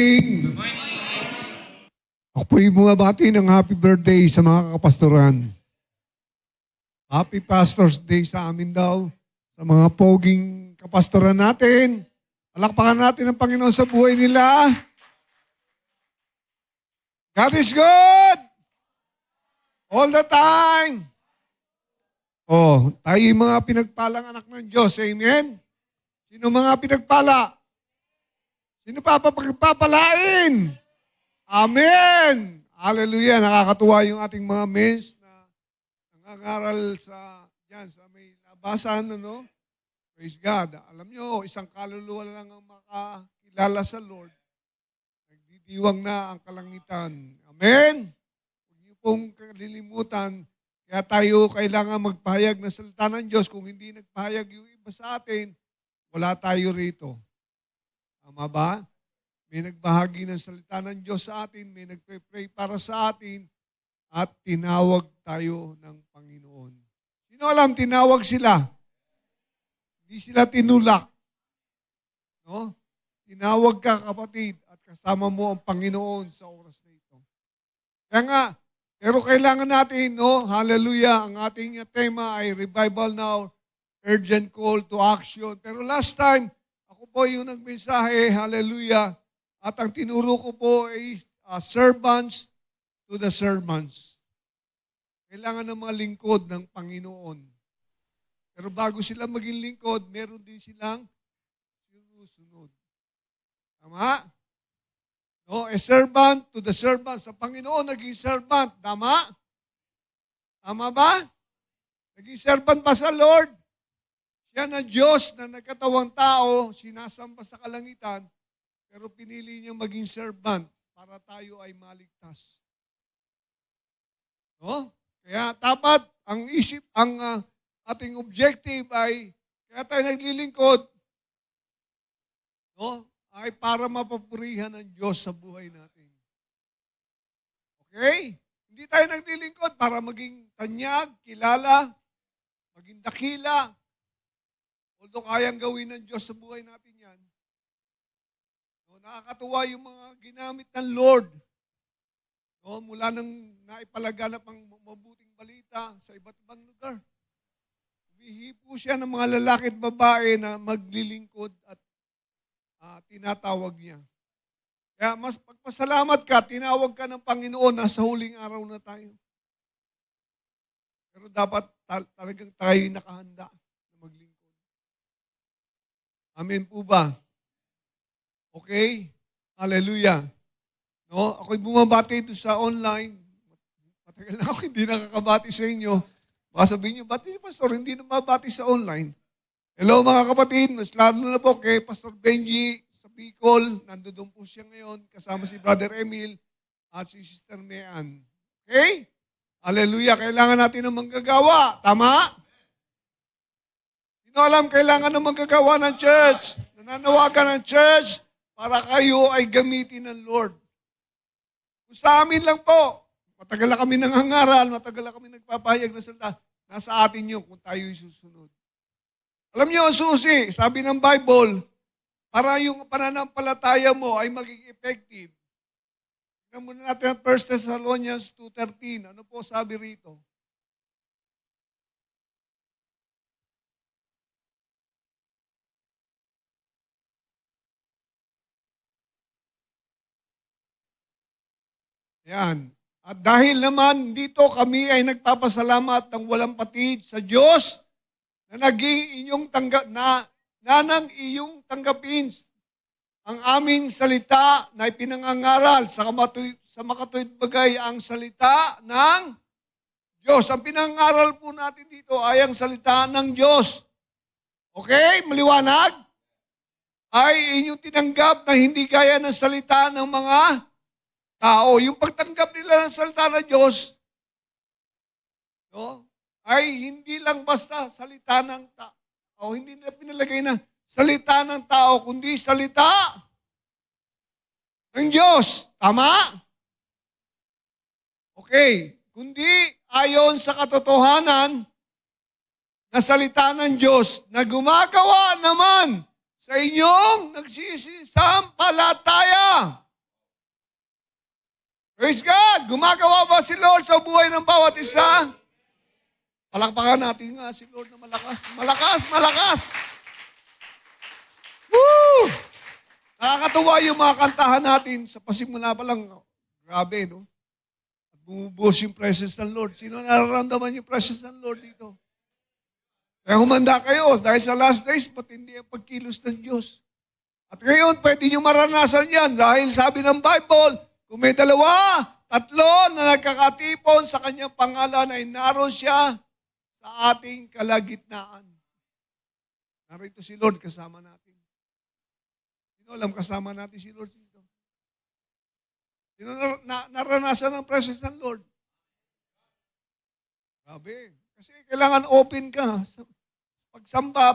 Good morning. Ako po'y bumabati ng happy birthday sa mga kapastoran. Happy Pastor's Day sa amin daw, sa mga poging kapastoran natin. Palakpakan natin ang Panginoon sa buhay nila. God is good! All the time! Oh, tayo yung mga pinagpalang anak ng Diyos. Amen? Sino mga pinagpala? Sino pagpapalain? Amen! Hallelujah! Nakakatuwa yung ating mga mens na nangangaral sa may labasan, ano? Praise God. Alam nyo, isang kaluluwa lang ang makakilala sa Lord. Nagdidiwang na ang kalangitan. Amen! Huwag niyo pong kalilimutan, kaya tayo kailangan magpahayag ng salita ng Diyos. Kung hindi nagpahayag yung iba sa atin, wala tayo rito. Tama ba? May nagbahagi ng salita ng Diyos sa atin, may nagpray para sa atin, at tinawag tayo ng Panginoon. Sino alam, tinawag sila? Hindi sila tinulak. No? Tinawag ka, kapatid, at kasama mo ang Panginoon sa oras na ito. Kaya nga, pero kailangan natin, no? Hallelujah, ang ating tema ay Revival Now, Urgent Call to Action. Pero last time, ako po yung nagmensahe, hallelujah, at ang tinuro ko po is servants to the servants. Kailangan ng mga lingkod ng Panginoon. Pero bago sila maging lingkod, meron din silang sinusunod. Tama? No, a servant to the servant. Sa Panginoon, naging servant. Tama? Tama ba? Naging servant ba sa Lord? Siya na Diyos na nagkatawang tao, sinasamba sa kalangitan, pero pinili niyang maging servant para tayo ay maligtas. No? Kaya dapat ang ating objective ay, kaya tayo naglilingkod, no? Ay para mapapurihan ng Diyos sa buhay natin. Okay? Hindi tayo naglilingkod para maging tanyag, kilala, maging dakila. Although kayang gawin ng Diyos sa buhay natin yan. No, nakakatuwa yung mga ginamit ng Lord. No, mula nang naipalaganap ang mabuting balita sa iba't ibang lugar. Humihipo siya ng mga lalaki at babae na maglilingkod at tinatawag niya. Kaya mas pagpasalamat ka, tinawag ka ng Panginoon na sa huling araw na tayo. Pero dapat talagang tayo nakahanda na maglingkod. Amen po ba? Okay? Hallelujah. No? Ako'y bumabati ito sa online. Matagal na ako hindi nakakabati sa inyo. Baka sabihin niyo, ba't si Pastor hindi na mabati sa online? Hello mga kapatid, mas lalo na po kay Pastor Benji sa Bicol. Nandoon po siya ngayon kasama si Brother Emil at si Sister Mean. Okay? Hallelujah. Kailangan natin ng manggagawa. Tama? Sino alam kailangan ng manggagawa ng church? Nananawagan ng church para kayo ay gamitin ng Lord. Kung sa amin lang po, matagal na kami nangangaral, matagal na kami nagpapahayag na salita, nasa atin yun kung tayo susunod. Alam niyo ang susi, sabi ng Bible, para yung pananampalataya mo ay maging effective. Tingnan muna natin ang 1 Thessalonians 2:13. Ano po sabi rito? Yan. At dahil naman dito kami ay nagpapasalamat ng walang patid sa Diyos na naging inyong nang iyong tanggapin ang aming salita na ipinangangaral sa makatuwid bagay ang salita ng Diyos. Ang pinangangaral po natin dito ay ang salita ng Diyos. Okay? Maliwanag? Ay inyong tinanggap na hindi gaya ng salita ng mga tao. Yung pagtanggap nila ng salita ng Diyos, no, ay hindi lang basta salita ng tao. O hindi nila pinalagay na salita ng tao, kundi salita ng Diyos. Tama? Okay. Kundi ayon sa katotohanan na salita ng Diyos na gumagawa naman sa inyong nagsisisampalataya. Praise God! Gumagawa ba si Lord sa buhay ng bawat isa? Palakpakan natin nga si Lord na malakas. Malakas, malakas! Woo! Nakakatuwa yung mga kantahan natin sa pasimula pa lang. Grabe, no? At bumubuhos yung presence ng Lord. Sino nararamdaman yung presence ng Lord dito? Kaya humanda kayo dahil sa last days, matindi ang pagkilos ng Diyos. At ngayon, pwede nyo maranasan yan dahil sabi ng Bible, kung may dalawa, tatlo na nagkakatipon sa kanyang pangalan ay naroon siya sa ating kalagitnaan. Narito si Lord kasama natin. Sino alam kasama natin si Lord dito? Sino naranasan ang presence ng Lord? Grabe. Kasi kailangan open ka.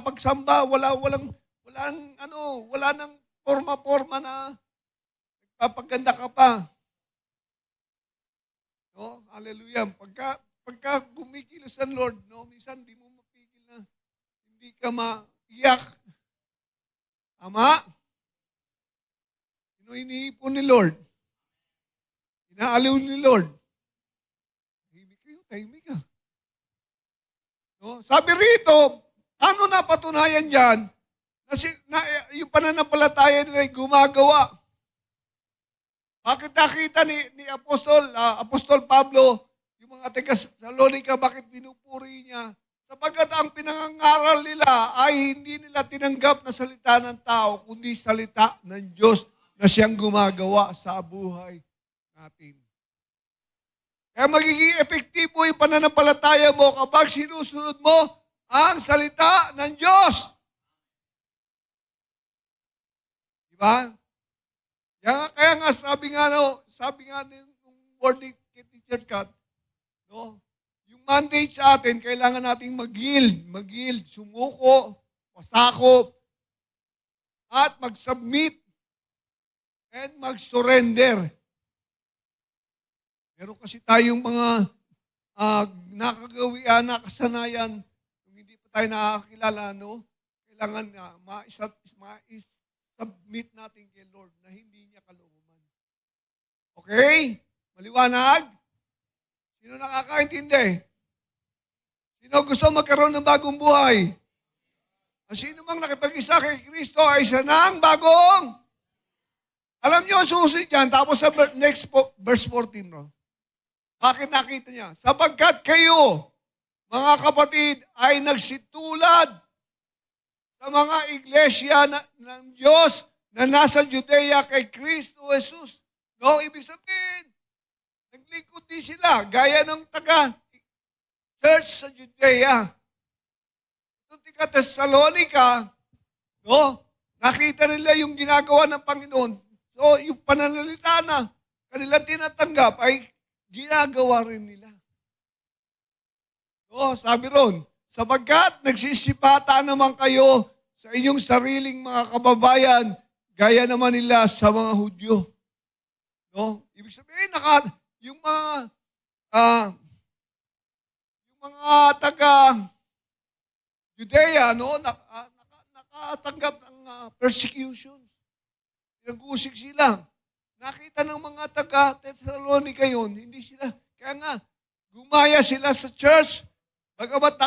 Pagsamba, wala nang forma-forma na papaganda ka pa. No? Hallelujah. Pagka gumikilos ang Lord, no, minsan di mo mapigil na hindi ka maiyak. Tama? Sino iniipon ni Lord? Inaaliw ni Lord. Tahimik ka. No? Sabi rito, ano napatunayan dyan? Yung pananampalataya nila ay gumagawa. Bakit nakita ni Apostol Pablo, yung mga taga-Salonica, bakit pinupuri niya? Sapagkat ang pinangangaral nila ay hindi nila tinanggap na salita ng tao, kundi salita ng Diyos na siyang gumagawa sa buhay natin. Kaya magiging epektibo yung pananampalataya mo kapag sinusunod mo ang salita ng Diyos. Diba? Kaya nga sabi nga ng word ni Teacher Kat, no? Yung mandate sa atin, kailangan nating mag-yield, sumuko, pasakop, at mag-submit, and mag-surrender. Meron kasi tayong mga nakagawian, nakasanayan, kung hindi pa tayo nakakilala, no? Kailangan ma-submit natin kay Lord na hindi niya kalooban. Okay? Maliwanag? Sino nakakaintindi? Sino gusto magkaroon ng bagong buhay? Ang sino mang nakipag-isa kay Kristo ay isa ng bagong. Alam niyo, susunod yan. Tapos sa next verse 14, no? Bakit nakita niya? Sapagkat kayo, mga kapatid, ay nagsitulad sa mga iglesia ng Diyos na nasa Judea kay Kristo Jesus. No, ibig sabihin, naglingkod din sila, gaya ng taga-church sa Judea. Itong taga-Thessalonica, no, nakita nila yung ginagawa ng Panginoon. So, yung pananalita na kanilang tinatanggap ay ginagawa rin nila. No, sabi ron, sapagkat nagsisipata naman kayo sa inyong sariling mga kababayan, gaya naman nila sa mga Hudyo. No? Ibig sabihin, yung mga taga-Judea, no, nakatanggap ng persecutions. Nag-uusig sila. Nakita ng mga taga-Thessalonica yun, hindi sila, kaya nga, gumaya sila sa church, bagamat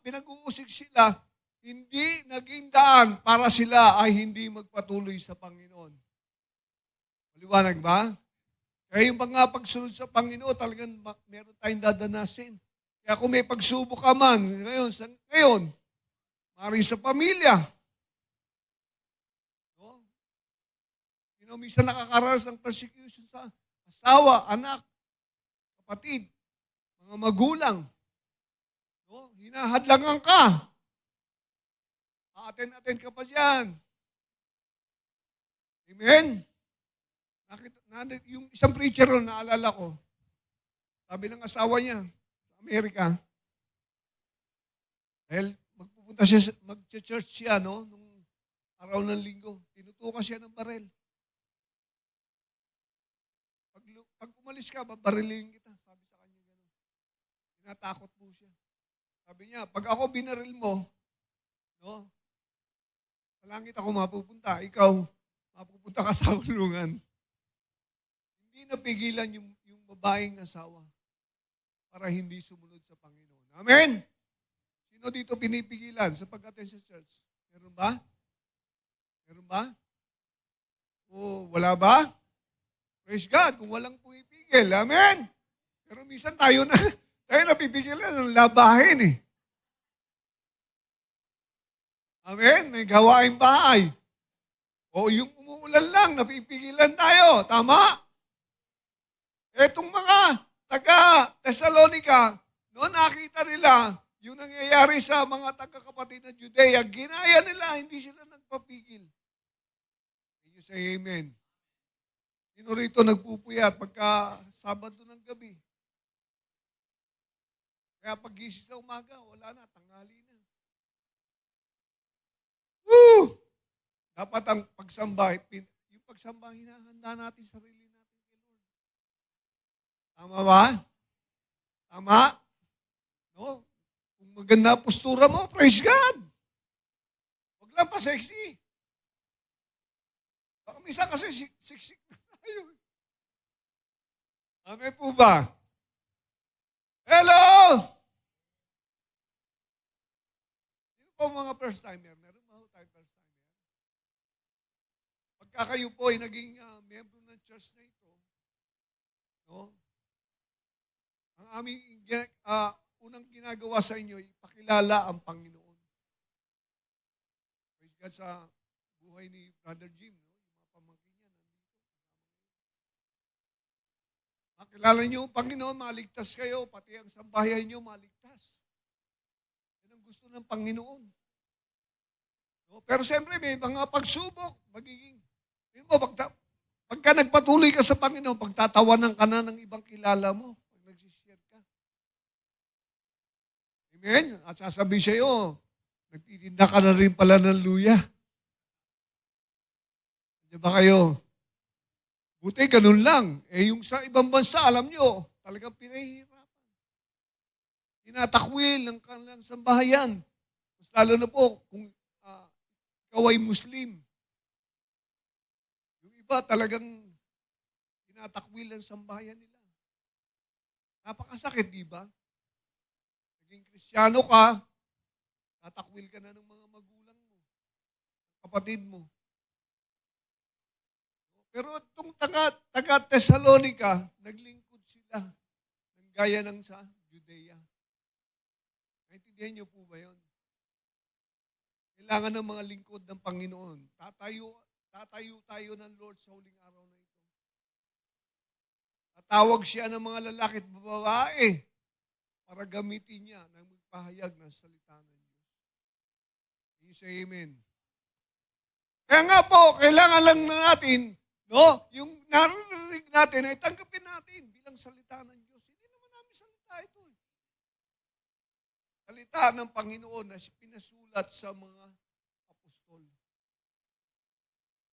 pinag-uusig sila, hindi naging daan para sila ay hindi magpatuloy sa Panginoon. Maliwanag ba? Kaya yung mga pagsunod sa Panginoon, talagang meron tayong dadanasin. Kaya kung may pagsubok ka man, ngayon, maaaring sa pamilya, minsan nakakaranas ng persecution sa asawa, anak, kapatid, mga magulang. No? Hinahadlangan ka. Aten-aten ka pa dyan. Amen? Yung isang preacher ron, naalala ko, sabi ng asawa niya, sa Amerika, dahil mag-church siya, no? Nung araw ng linggo, tinutukan siya ng barel. Pag umalis ka, babarilin kita. Sabi sa kanya gano'n. Tinatakot po siya. Sabi niya, pag ako binaril mo, no, sa langit ako mapupunta. Ikaw, mapupunta ka sa kulungan. Hindi napigilan yung babaeng asawa para hindi sumunod sa Panginoon. Amen? Sino dito pinipigilan sa pag-attend sa church? Meron ba? Meron ba? O wala ba? Praise God, kung walang pumipigil. Amen? Pero minsan tayo napipigilan ng labahin eh. Amen? May gawain bahay. O yung umuulan lang, napipigilan tayo. Tama? Etong mga taga-Thessalonica, noon nakita nila yung nangyayari sa mga taga-kapatid na Judea, ginaya nila, hindi sila nagpapigil. Can you say amen? Sino rito nagpupuyat pagka Sabado ng gabi? Kaya pag-gising sa umaga, wala na, tanghali na. Woo! Dapat ang pagsamba, yung pagsamba, hinahanda natin sarili natin kay Lord. Tama ba? Tama? No? Kung maganda postura mo, praise God. Huwag lang pa sexy. Baka minsan kasi siksik na tayo. Amen po ba? Hello! Sino po mga first timer? Meron ba tayo first timer? Pagka kayo po ay naging member ng church na ito, no? Ang aming unang ginagawa sa inyo, ipakilala ang Panginoon. Praise God sa buhay ni Brother Jim, no? Yung mga pamangkin niya nandito. Makilala niyo ang Panginoon, maligtas kayo, pati ang sambahayan niyo maligtas. Yan ang gusto ng Panginoon. No? Pero siyempre may mga pagsubok, magiging, pagka nagpatuloy ka sa Panginoon, pagtatawanan ka na ng ibang kilala mo. Amen? At sasabihin siya, nagtitinda ka na rin pala ng luya. Di ba kayo? Buti, ganun lang. Yung sa ibang bansa, alam nyo, talagang pinahihirapan. Tinatakwil ng kanilang sambahayan. Mas lalo na po, kung ikaw ay Muslim. Yung iba talagang tinatakwil ang sambahayan nila. Napakasakit, di ba? Naging Kristiyano ka, tatakwil ka na ng mga magulang mo, kapatid mo. Pero itong taga-Thessalonica, naglingkod sila ng gaya ng sa Judea. Naintindihan niyo po ba yun? Kailangan ng mga lingkod ng Panginoon. Tatayo tayo ng Lord sa huling araw na ito. Tatawag siya ng mga lalaki at babae para gamitin niya ng magpahayag ng salita ng Diyos. Can you say amen? Kaya nga po, kailangan lang natin, no, yung narinig natin ay tanggapin natin bilang salita ng Diyos. Hindi naman namin salita ito. Salita ng Panginoon na pinasulat sa mga apostol.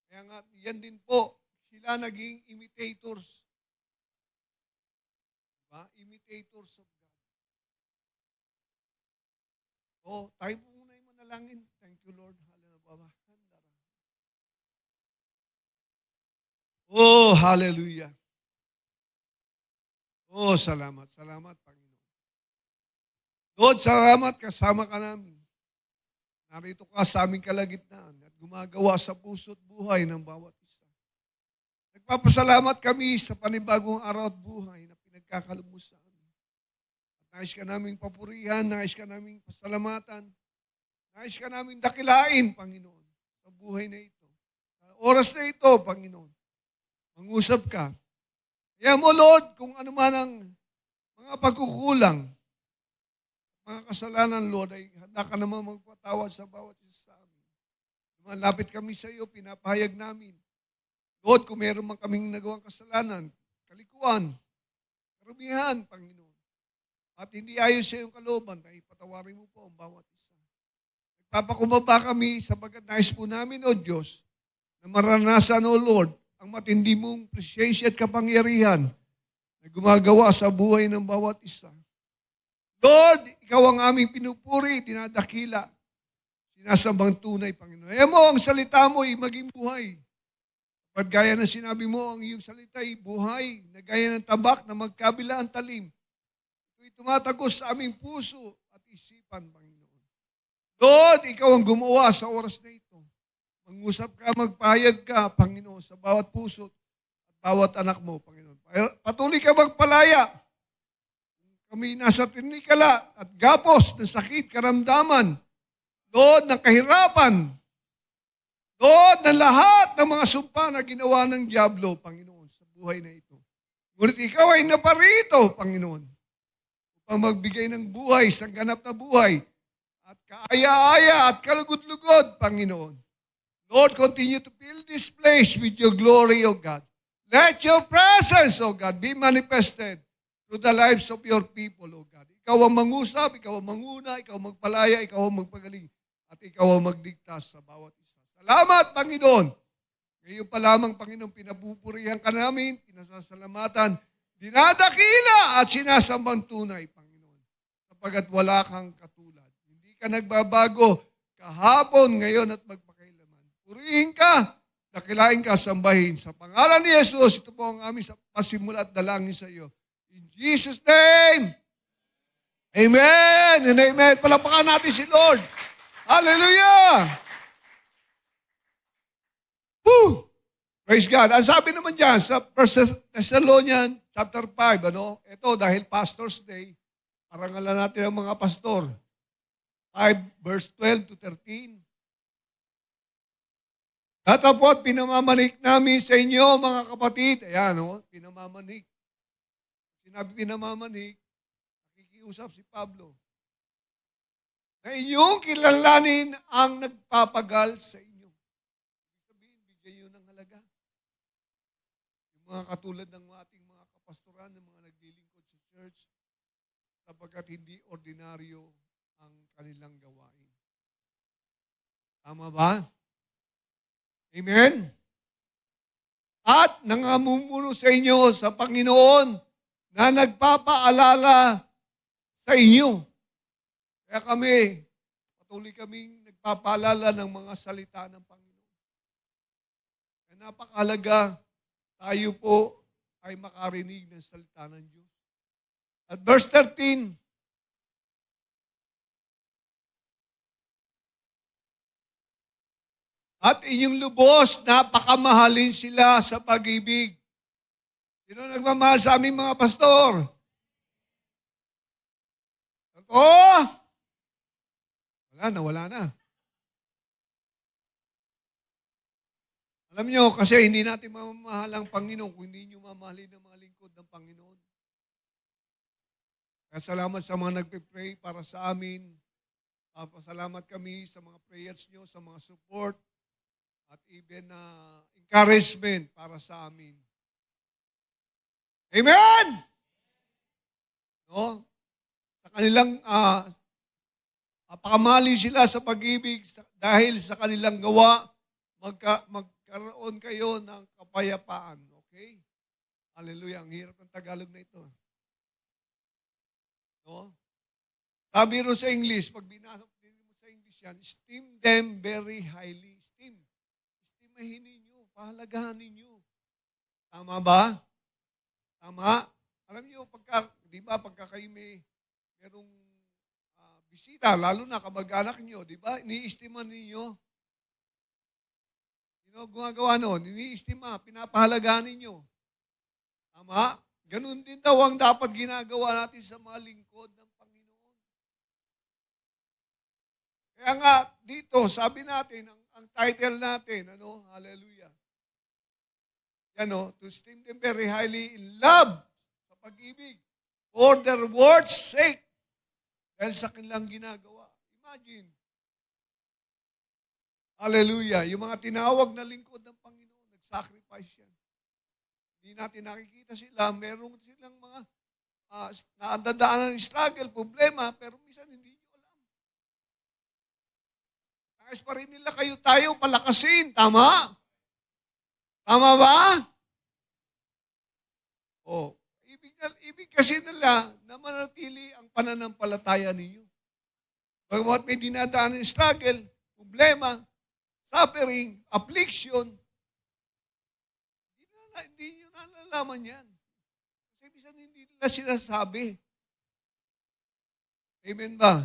Kaya nga, yan din po, sila naging imitators. Diba? Imitators of God. Tayo po muna yung manalangin. Thank you, Lord. Hallelujah. Salamat. Salamat, Panginoon. Lord, salamat kasama ka namin. Narito ka sa aming kalagitnaan at gumagawa sa puso't buhay ng bawat isa. Nagpapasalamat kami sa panibagong araw at buhay na pinagkakaloob sa amin. Nais ka naming papurihan, nais ka naming pasalamatan, nais ka naming dakilain, Panginoon, sa buhay na ito. Sa oras na ito, Panginoon, mangusap ka. Kaya mo, Lord, kung ano man ang mga pagkukulang, mga kasalanan, Lord, ay handa ka naman magpatawad sa bawat isa sa amin. Lumalapit kami sa iyo, pinapahayag namin. Lord, kung meron man kaming nagawang kasalanan, kalikuan, karumihan, Panginoon, at hindi ayos sa iyong kalooban, ay patawarin mo po ang bawat isa. Nagpapakumbaba kami sapagkat nais po namin, O Diyos, na maranasan, O Lord, ang matindi mong presensya at kapangyarihan na gumagawa sa buhay ng bawat isa. Lord, ikaw ang aming pinupuri, dinadakila, sinasambang tunay, Panginoon. Ayaw mo, ang salita mo ay maging buhay. Pag gaya ng sinabi mo, ang iyong salita ay buhay, na gaya ng tabak na magkabila ang talim. Ito'y tumatagos sa aming puso at isipan, Panginoon. Lord, ikaw ang gumawa sa oras na ito. Mangusap ka, magpahayag ka, Panginoon, sa bawat puso at bawat anak mo, Panginoon. Patuloy ka magpalaya. Kami nasa tinikala at gapos ng sakit, karamdaman, Lord, ng kahirapan, Lord, ng lahat ng mga sumpa na ginawa ng Diablo, Panginoon, sa buhay na ito. Ngunit ikaw ay naparito, Panginoon, upang magbigay ng buhay sa ganap na buhay at kaaya-aya at kalugod-lugod, Panginoon. Lord, continue to fill this place with your glory, O God. Let your presence, O God, be manifested through the lives of your people, O God. Ikaw ang mangusap, ikaw ang manguna, ikaw ang magpalaya, ikaw ang magpagaling, at ikaw ang magdigtas sa bawat isa. Salamat, Panginoon. Ngayon pa lamang, Panginoon, pinapupurihan ka namin, pinasasalamatan, dinadakila at sinasambang tunay, Panginoon, sapagat wala kang katulad. Hindi ka nagbabago kahapon, ngayon at magpakailaman. Purihin ka, dakilain ka, sambahin. Sa pangalan ni Jesus, ito po ang aming pasimula at dalangin sa iyo. In Jesus' name, amen and amen. Palapakan natin si Lord. Hallelujah! Woo! Praise God. Ang sabi naman dyan sa 1 Thessalonians chapter 5, ito dahil Pastor's Day, parangalan natin ang mga pastor. 5 verse 12 to 13. Datapot, pinamamanik namin sa inyo, mga kapatid. Ayan, pinamamanik. Sinabi pinamamanik, nakikiusap si Pablo. Na inyong kilalanin ang nagpapagal sa inyo. Sabihin, bigyan nyo ng halaga. Yung mga katulad ng ating mga kapastoran, ng mga naglilingkod sa church, sapagkat hindi ordinaryo ang kanilang gawain. Tama ba? Amen? At nangamumuno sa inyo sa Panginoon na nagpapaalala sa inyo. Kaya kami, patuloy kaming nagpapaalala ng mga salita ng Panginoon. Kaya napakahalaga, tayo po ay makarinig ng salita ng Diyos. At verse 13, at inyong lubos, napakamahalin sila sa pag-ibig. Sino nagmamahal sa aming mga pastor? Totoo? Wala na. Alam nyo, kasi hindi natin mamamahal ang Panginoon kung hindi nyo mamahalin ang mga lingkod ng Panginoon. Kaya salamat sa mga nagpe-pray para sa amin. Pasalamat kami sa mga prayers nyo, sa mga support, at even encouragement para sa amin. Amen! No? Sa kanilang pakamali sila sa pag-ibig dahil sa kanilang gawa, magkaroon kayo ng kapayapaan. Okay? Hallelujah. Ang hirap ng Tagalog na ito. No? Sabi rin sa English, pag binasa mo sa English yan, esteem them very highly. Estimahin ninyo, pahalagahan ninyo. Tama ba? Tama? Alam niyo, pagka kayo merong bisita, lalo na kamag-anak niyo, di ba? Iniistima ninyo. Gumagawa noon, iniistima, pinapahalagahan ninyo. Tama? Ganun din daw ang dapat ginagawa natin sa mga lingkod ng Panginoon. Kaya nga, dito, sabi natin, ang title natin, hallelujah. To esteem them very highly in love, sa pag-ibig, for their word's sake, dahil sa kanilang ginagawa. Imagine, hallelujah, yung mga tinawag na lingkod ng Panginoon, nag-sacrifice yan. Hindi natin nakikita sila, meron silang mga naandadaan ng struggle, problema, pero minsan hindi nyo alam. Nais pa rin nila tayo palakasin, tama? Tama ba? Ibig kasi nila na manatili ang pananampalataya ninyo. Bagamat may dinadaan ng struggle, problema, suffering, affliction, Hindi nyo nalalaman yan. Kasi minsan hindi nila sinasabi. Amen ba?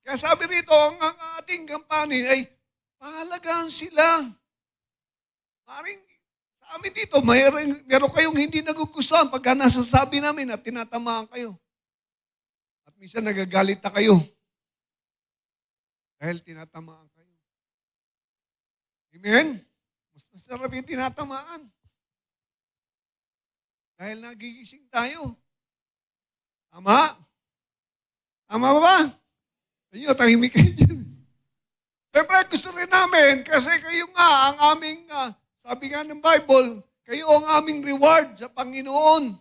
Kaya sabi rito, ang ating gampanin ay pahalagahan sila. Maring sa amin dito, meron kayong hindi nagugustuhan pagka nasasabi namin at tinatamaan kayo. At minsan nagagalit na kayo dahil tinatamaan kayo. Amen? Mas masarap yung tinatamaan. Dahil nagigising tayo. Tama? Tama ba? Ayun, tahimik kayo dyan. Siyempre, gusto rin namin kasi kayo nga ang aming, sabi nga ng Bible, kayo ang aming reward sa Panginoon.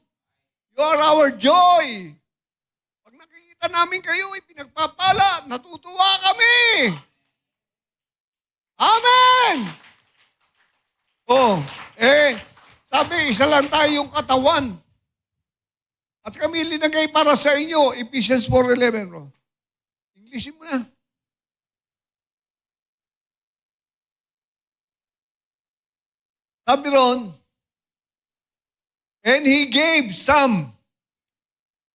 You are our joy. Pag nakikita namin kayo, pinagpapala, natutuwa kami. Amen! Sabi, isa lang tayong katawan. At kami linagay para sa inyo, Ephesians 4:11, bro. Englishin mo na. Sabi ron, and He gave some.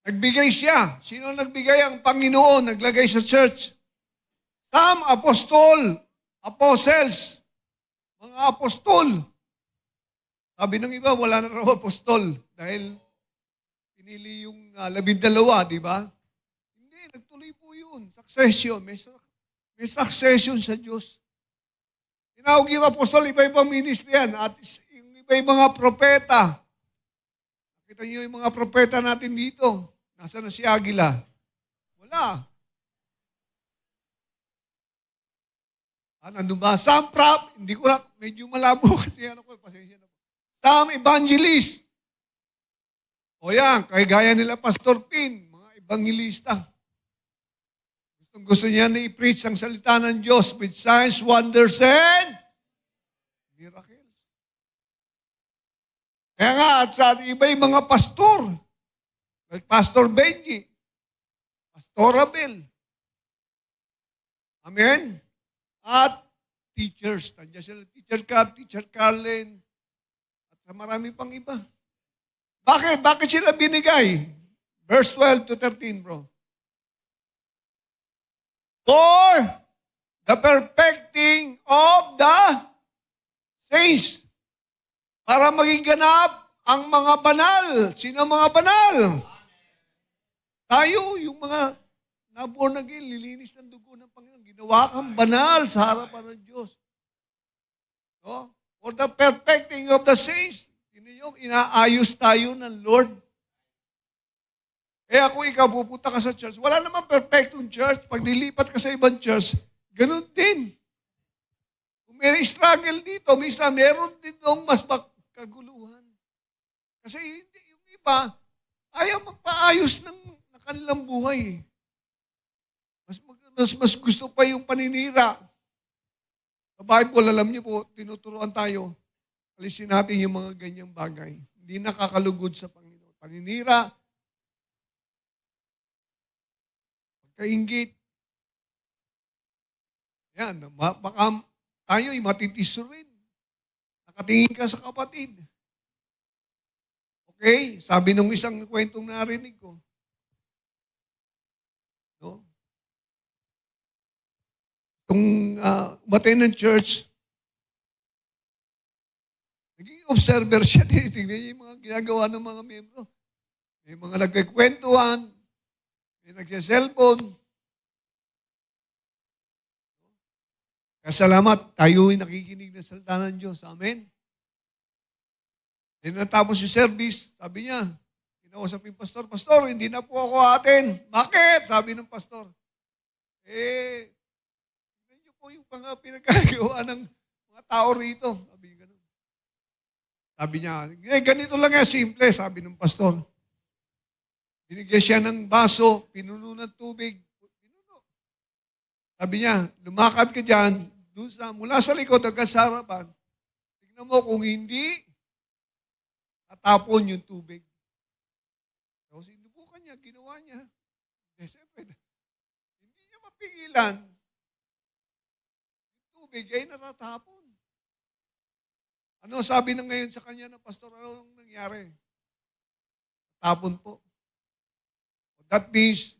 Nagbigay siya. Sino nagbigay? Ang Panginoon, naglagay sa church. Some apostles, mga apostol. Sabi ng iba, wala na raw apostol dahil pinili yung 12, di ba? Hindi, nagtuloy po yun. Succession. May succession sa Diyos. Tinawag yung apostol, iba-ibang ministry yan. At yung iba-ibang mga propeta. Nakita niyo yung mga propeta natin dito. Nasaan na si Aguila? Wala. Nandun ba? Some hindi ko na, medyo malabo kasi pasensya na po. Some evangelist. O yan, gaya nila Pastor Pin, mga evangelista. Gusto niya na i-preach ang salita ng Diyos with signs, wonders, and miracles. Kaya nga, at sa iba yung mga pastor, like Pastor Benji, Pastor Abel. Amen? At teachers. Nandiyan sila, Teacher Cap, Teacher Carlin, at sa marami pang iba. Bakit? Bakit sila binigay? Verse 12 to 13, bro. For the perfecting of the saints. Para maging ganap ang mga banal. Sino ang mga banal? Tayo, yung mga na-born again, lilinis ng dugo ng Panginoon. Ginawa kang banal sa harapan ng Diyos. No? For the perfecting of the saints. Yung inaayos tayo ng Lord. Kaya kung ikaw pupunta ka sa church, wala namang perfectong church. Pag nilipat ka sa ibang church, ganun din. Kung may struggle dito, minsan meron din doong mas kaguluhan. Kasi yung iba, ayaw magpaayos ng kanilang buhay. Mas gusto pa yung paninira. Sa Bible, alam niyo po, tinuturuan tayo, alisin natin yung mga ganyang bagay. Hindi nakakalugod sa Panginoon. Paninira, pagkaingit. Yan, baka tayo'y matitiso rin. Nakatingin ka sa kapatid. Okay? Sabi nung isang kwentong narinig ko. No? Kung umatay ng church, naging observer siya. Tingnan niya yung mga ginagawa ng mga membro. May mga nagkikwentuhan, may nagsiselfone. Kasalamat, tayo'y nakikinig ng salita ng Diyos. Amen? Then natapos yung service, sabi niya, kinausap yung pastor, Pastor, hindi na po ako atin. Bakit? Sabi ng pastor. Tignan niyo po yung pinagkagawa ng mga tao rito. Sabi niya ganun. Sabi niya, ganito lang yan, simple, sabi ng pastor. Binigyan siya ng baso, pinuno ng tubig. Pinuno. Sabi niya, lumakad ka dyan, mula sa likod hanggang sa harapan. Tignan mo kung hindi, tatapon yung tubig. So, sinubukan niya, ginawa niya. Siyempre, hindi niya mapigilan. Yung tubig ay natatapon. Ano sabi na ngayon sa kanya na, Pastor, ano nangyari? Tapon po. That means,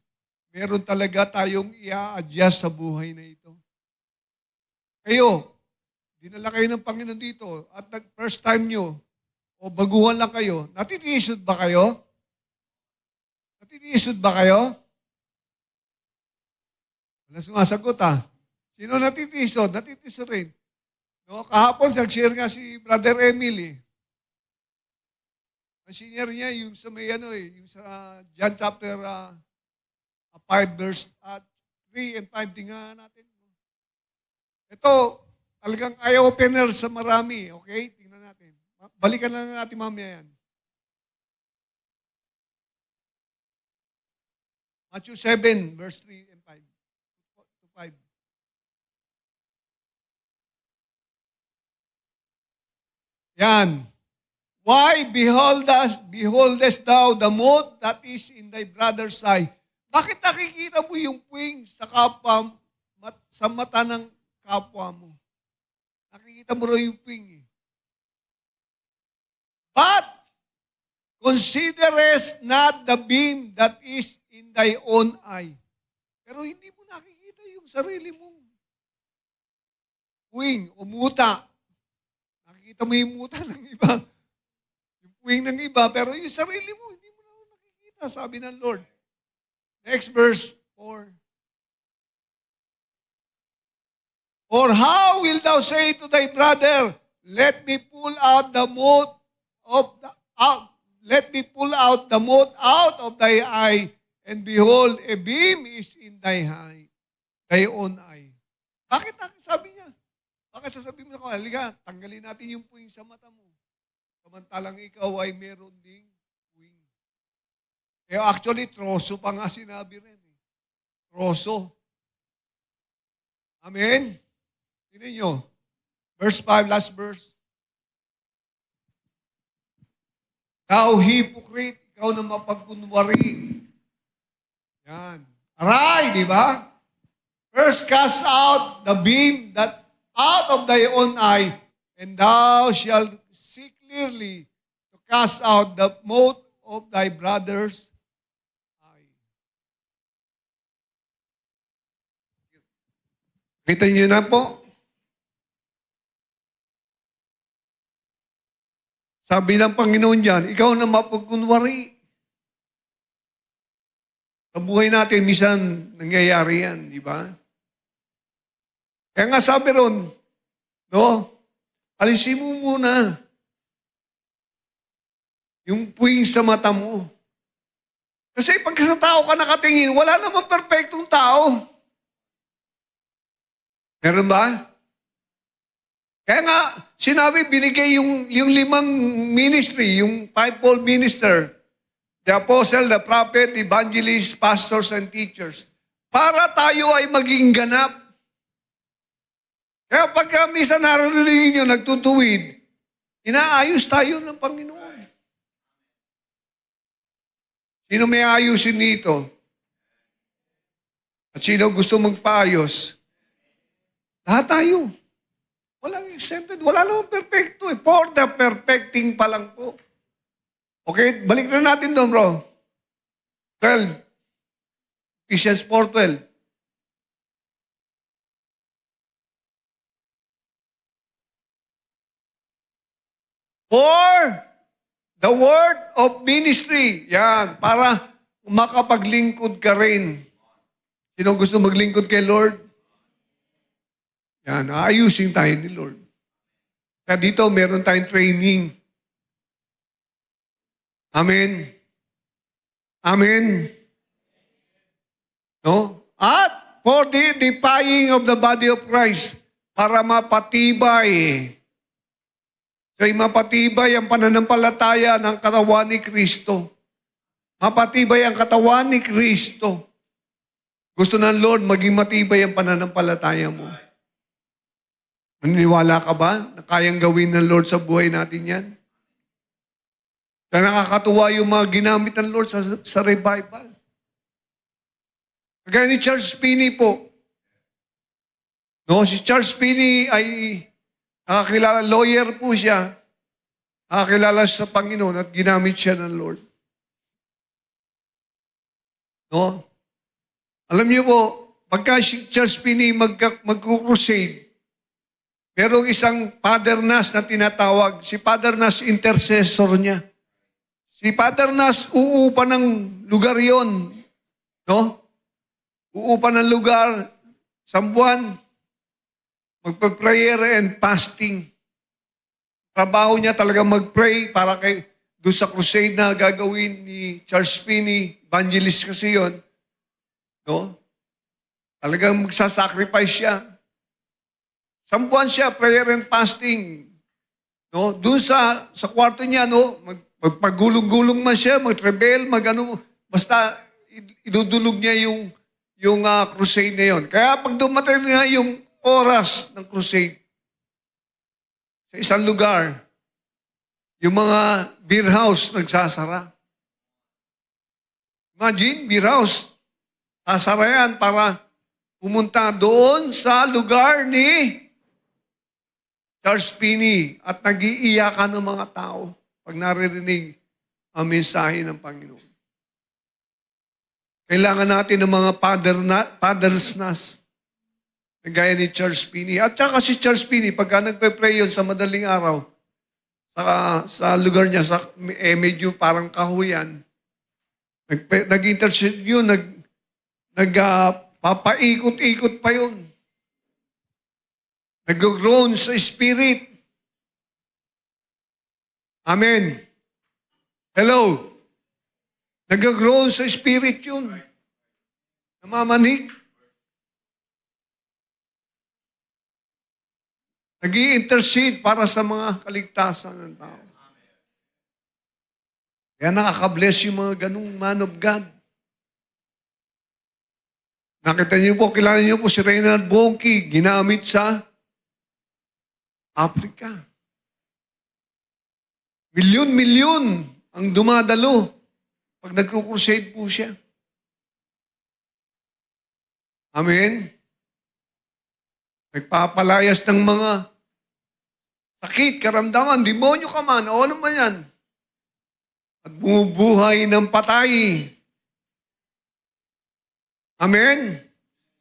meron talaga tayong i-adjust sa buhay na ito. Kayo, dinala kayo ng Panginoon dito at first time nyo, o baguhan lang kayo, natitiisod ba kayo? Natitiisod ba kayo? Wala sumasagot Sino natitiisod? Natitiisod rin. No, kahapon, nag-share nga si Brother Emily. Ang senior niya, yung sa may yung sa John chapter 5 verse 3 and 5, tingnan natin. Ito, talagang eye-opener sa marami. Okay? Tingnan natin. Balikan lang natin mamaya yan. Matthew 7, verse 3 and 5. To 5. Yan. Why beholdest thou the mote that is in thy brother's eye? Bakit nakikita mo yung puwing sa kapwa, sa mata ng kapwa mo? Nakikita mo raw yung puwing But considerest not the beam that is in thy own eye. Pero hindi mo nakikita yung sarili mong puwing o muta. Nakikita mo yung muta ng iba. Yung puwing ng iba, pero yung sarili mo, hindi mo na nakikita, sabi ng Lord. Next verse 4. Or how wilt thou say to thy brother, let me pull out the mote out of thy eye, and behold, a beam is in thy eye, thy own eye. Bakit sabi niya? Bakit sasabihin mo na, halika, tanggalin natin yung puwing sa mata mo. Samantalang ikaw ay meron ding puwing. Actually, troso pa nga sinabi rin. Troso. Amen? Tingnan nyo. Verse 5, last verse. Thou hypocrite, ikaw na mapagkunwari. Yan. Aray, di ba? First cast out the beam that out of thy own eye, and thou shalt see clearly to cast out the mote of thy brother's eye. Kita niyo na po? Sabi ng Panginoon diyan, ikaw na mapagkunwari. Sa buhay natin, minsan nangyayari yan, di ba? Kaya nga sabi ron, no? Alisin mo muna yung puwing sa mata mo. Kasi pag sa tao ka nakatingin, wala namang perfectong tao. Meron ba? Kaya nga, sinabi, binigay yung 5 ministry, yung 5-fold minister, the apostle, the prophet, evangelist, pastors, and teachers, para tayo ay maging ganap. Kaya pagka minsan naririnig nyo, nagtutuwid, inaayos tayo ng Panginoon. Sino may ayusin dito? At sino gusto magpaayos? Lahat tayo. Walang exempted. Wala namang perfecto. For the perfecting pa lang po. Okay, balik na natin doon, bro. 12. Ephesians 4:12. For the word of ministry. Yan, para makapaglingkod ka rin. Sino gusto maglingkod kay Lord? Yan, ayusin tayo ni Lord. Kaya dito, meron tayong training. Amen. Amen. No? At for the edifying of the body of Christ, para mapatibay. So, mapatibay ang pananampalataya ng katawan ni Kristo. Mapatibay ang katawan ni Kristo. Gusto ng Lord, maging matibay ang pananampalataya mo. Naniniwala ka ba na kayang gawin ng Lord sa buhay natin yan? Kaya nakakatuwa yung mga ginamit ng Lord sa revival. Kagaya ni Charles Finney po. No, si Charles Finney ay Nakakilala, lawyer po siya. Nakakilala sa Panginoon at ginamit siya ng Lord. No? Alam niyo po, pagka si Charles Finney mag-crusade, merong isang Father Nas na tinatawag. Si Father Nas, intercessor niya. Si Father Nas, uupa ng lugar yon, no? Uupa ng lugar, isang buwan, magpa-prayer and fasting. Trabaho niya talaga mag-pray para doon sa crusade na gagawin ni Charles Finney, evangelist kasi yon, no? Talagang magsasacrifice siya. Isang buwan siya, prayer and fasting. No? Doon sa kwarto niya, no? Magpagulong-gulong man siya, mag-rebel, basta idudulog niya yung crusade na yon. Kaya pag dumating nga yung oras ng crusade, sa isang lugar, yung mga beer house nagsasara. Imagine, beer house. Sasara yan para pumunta doon sa lugar ni Charles Finney at nag-iiyakan ng mga tao pag naririnig ang mensahe ng Panginoon. Kailangan natin ng mga Father's Nas na gaya ni Charles Finney. At saka si Charles Finney, pagka nagpe-pray yun sa madaling araw, sa lugar niya, medyo parang kahuyan, nag-intercede yun, papaikot-ikot pa yun. Nag-groan sa spirit. Amen. Hello. Nag-groan sa spirit yun. Namamanig. Nag-i-intercede para sa mga kaligtasan ng tao. Kaya nakaka-bless yung mga ganung man of God. Nakita niyo po, kilala niyo po si Reinhard Bonnke, ginamit sa Africa. Milyon-milyon ang dumadalo pag nagkukrusade po siya. Amen? Nagpapalayas ng mga sakit, karamdaman, demonyo ka man, o ano man yan. At bumubuhay ng patay. Amen?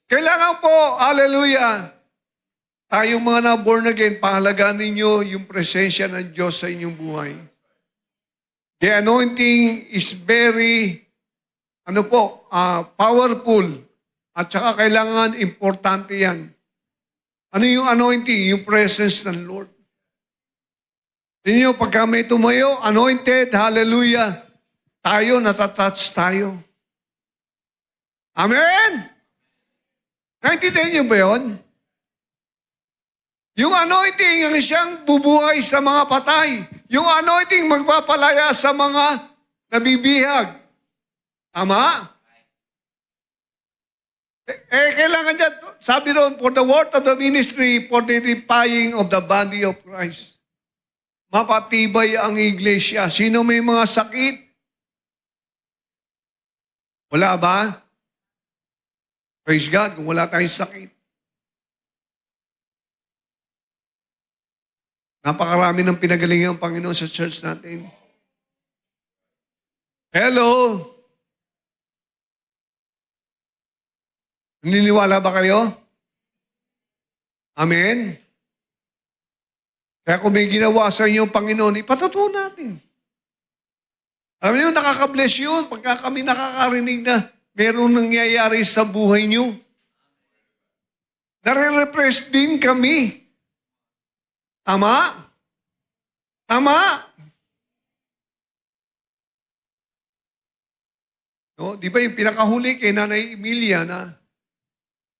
Kailangan po, hallelujah, tayong mga na-born again, pahalagaan ninyo yung presensya ng Diyos sa inyong buhay. The anointing is very, powerful. At saka kailangan, importante yan. Ano yung anointing? Yung presence ng Lord. Tingnan nyo, pagka may tumayo, anointed, hallelujah, tayo, natatouch tayo. Amen? Naintindihan niyo ba yun? Yung anointing ang siyang bubuhay sa mga patay. Yung anointing magpapalaya sa mga nabibihag. Tama? Kailangan dyan, sabi doon, for the work of the ministry, for the edifying of the body of Christ. Mapatibay ang iglesia. Sino may mga sakit? Wala ba? Praise God, kung wala tayong sakit. Napakarami ng pinagalingan ng Panginoon sa church natin. Hello? Naniniwala ba kayo? Amen? Kaya kung may ginawa sa inyo ang Panginoon, ipatutuo natin. Alam niyo, nakaka-bless yun pagka kami nakakarinig na merong nangyayari sa buhay niyo. Nare-repress din kami. Tama? Tama? No, di ba yung pinakahuli kay Nanay Emilia na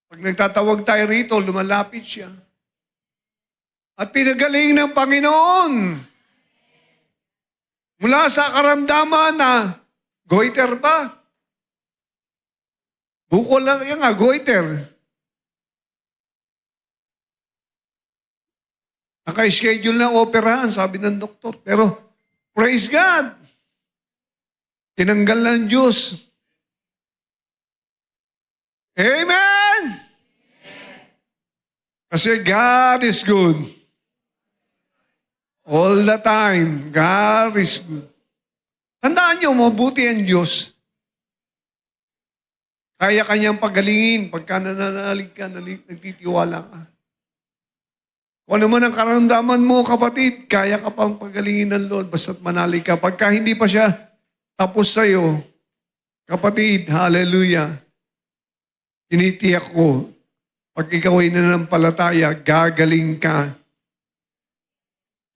pag nagtatawag tayo rito, lumalapit siya. At pinagaling ng Panginoon. Mula sa karamdaman na goiter ba? Bukol lang yan nga, goiter. Naka-schedule na operahan, sabi ng doktor. Pero, praise God! Tinanggal ng Diyos. Amen! Kasi God is good. All the time. God is good. Tandaan nyo, mabuti ang Diyos. Kaya kanyang pagalingin pagka nananalig ka, nagtitiwala ka. Kung ano man ang karamdaman mo, kapatid, kaya ka pang pagalingin ng Lord basta't manalig ka. Pagka hindi pa siya tapos sa'yo, kapatid, hallelujah, tinitiyak ko, pag ikaw ay nananampalataya, gagaling ka.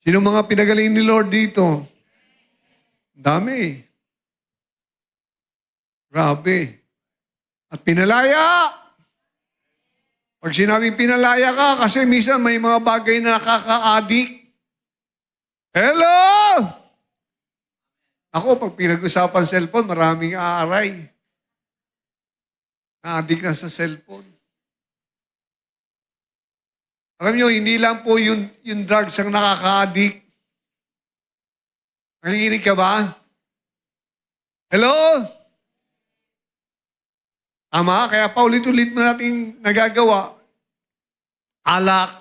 Sino mga pinagaling ni Lord dito? Dami. Grabe. At pinalaya. Pag sinabing pinalaya ka, kasi minsan may mga bagay na nakaka-addict. Hello! Ako, pag pinag-usapan cellphone, maraming aaray. Na-addict na sa cellphone. Alam nyo, hindi lang po yung drugs ang nakaka-addict. Nakikinig ka ba? Hello? Tama, kaya paulit-ulit na natin nagagawa. Alak.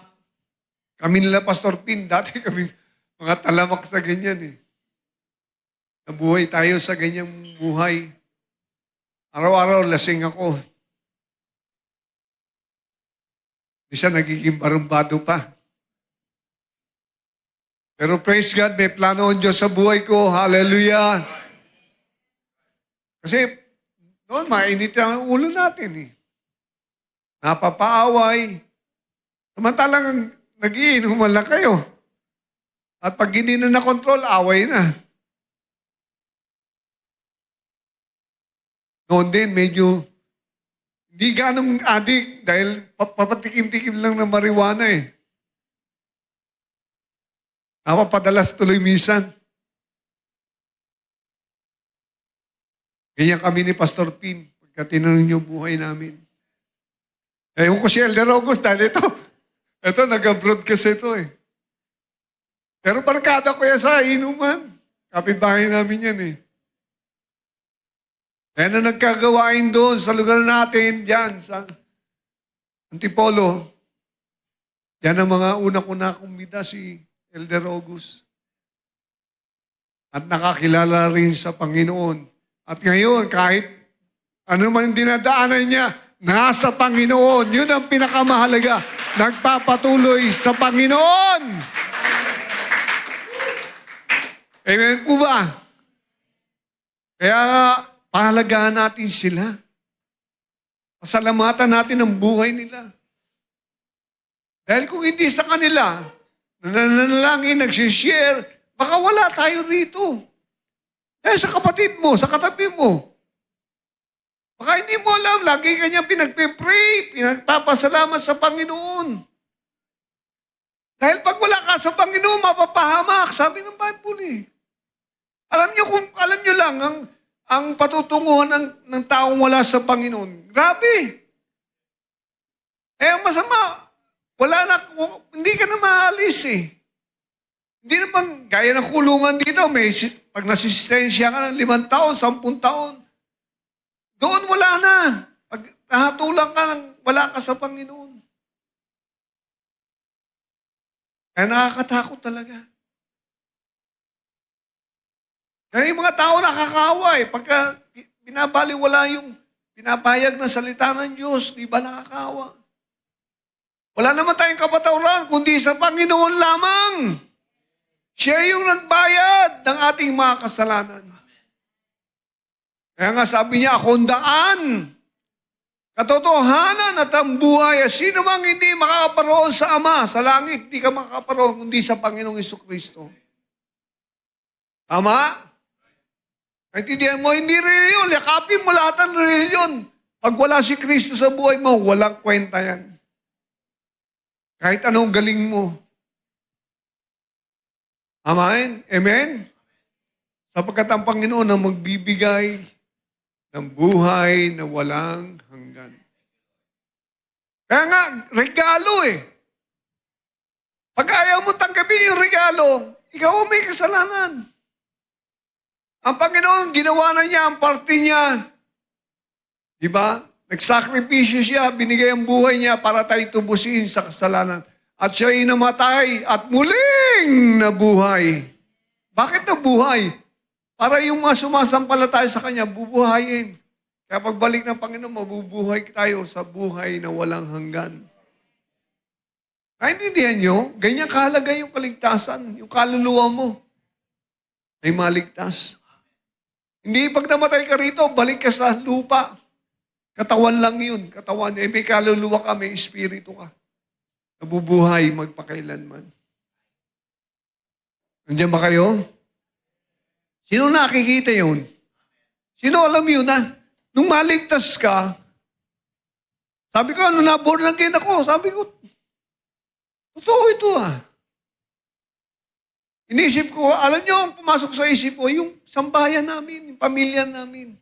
Kami nila Pastor Pin, dati kami mga talamak sa ganyan eh. Nabuhay tayo sa ganyang buhay. Araw-araw lasing ako. Isa nagiging barumbado pa. Pero praise God, may plano ang Diyos sa buhay ko. Hallelujah. Kasi noon, mainit ang ulo natin eh. Napapaaway. Samantalang nag-iinuman lang kayo. At pag hindi na nakontrol, away na. Noon din, medyo hindi ganong addict dahil papatikim-tikim lang ng marijuana eh. Napapadalas tuloy minsan. Ganyan kami ni Pastor Pin pagka tinanong niyo buhay namin. Ewan ko si Elder August dahil ito nag-abroad kasi ito eh. Pero barkada ko yan sa inuman. Kapitbahay namin yan eh. Kaya na nagkagawain doon sa lugar natin, dyan sa Antipolo. Yan ang mga una ko na kumbida si Elder August. At nakakilala rin sa Panginoon. At ngayon, kahit ano man dinadaanan niya, nasa Panginoon. Yun ang pinakamahalaga. Nagpapatuloy sa Panginoon. Amen po ba? Kaya pahalagaan natin sila. Pasalamatan natin ang buhay nila. Dahil kung hindi sa kanila, nananalangin, nagsishare, baka wala tayo rito. Sa kapatid mo, sa katabi mo. Baka hindi mo alam, lagi kanyang pinagpipray, pinagpapasalamat sa Panginoon. Dahil pag wala ka sa Panginoon, mapapahamak, sabi ng Bible eh. Alam nyo lang, ang patutunguhan ng taong wala sa Panginoon, grabe. Masama, hindi ka na maalis eh. Hindi naman, gaya ng kulungan dito, pag nasistensya ka ng 5 taon, 10 taon, doon wala na. Pag nahatulang ka, wala ka sa Panginoon. Kaya nakakatakot talaga. Kaya yung mga tao nakakawa eh. Pagka binabaliwala yung pinapayag na salita ng Diyos, di ba nakakawa? Wala naman tayong kapatawaran, kundi sa Panginoon lamang. Siya yung nagbayad ng ating mga kasalanan. Kaya nga sabi niya, akong daan, katotohanan at ang buhay. Sino mang hindi makakaparoon sa Ama, sa langit, hindi ka makakaparoon kundi sa Panginoong Jesucristo. Tama? Naintindihan mo, hindi reliyon. Yakapin mo lahat ng reliyon. Pag wala si Kristo sa buhay mo, walang kwenta yan. Kahit anong galing mo. Amen? Amen? Sapagkat ang Panginoon ang magbibigay ng buhay na walang hanggan. Kaya nga, regalo eh. Pag ayaw mo tanggapin yung regalo, ikaw ang may kasalanan. Ang Panginoon, ginawa na niya ang parte niya. Diba? Nagsakripisyo siya, binigay ang buhay niya para tayo tubusin sa kasalanan. at siya'y namatay at muling nabuhay. Bakit nabuhay? Para yung mga sumasampalataya sa Kanya, bubuhayin. Kaya pagbalik ng Panginoon, mabubuhay tayo sa buhay na walang hanggan. Naintindihan nyo? Ganyan kahalaga yung kaligtasan, yung kaluluwa mo. Ay maligtas. Hindi pag namatay ka rito, balik ka sa lupa. Katawan lang yun. Katawan. May kaluluwa ka, may espiritu ka. Nabubuhay magpakailanman. Nandiyan ba kayo? Sino nakikita yun? Sino alam yun na? Nung maligtas ka, sabi ko, born again ako. Sabi ko, totoo ito Inisip ko, alam nyo, ang pumasok sa isip ko, yung sambahayan namin, yung pamilya namin.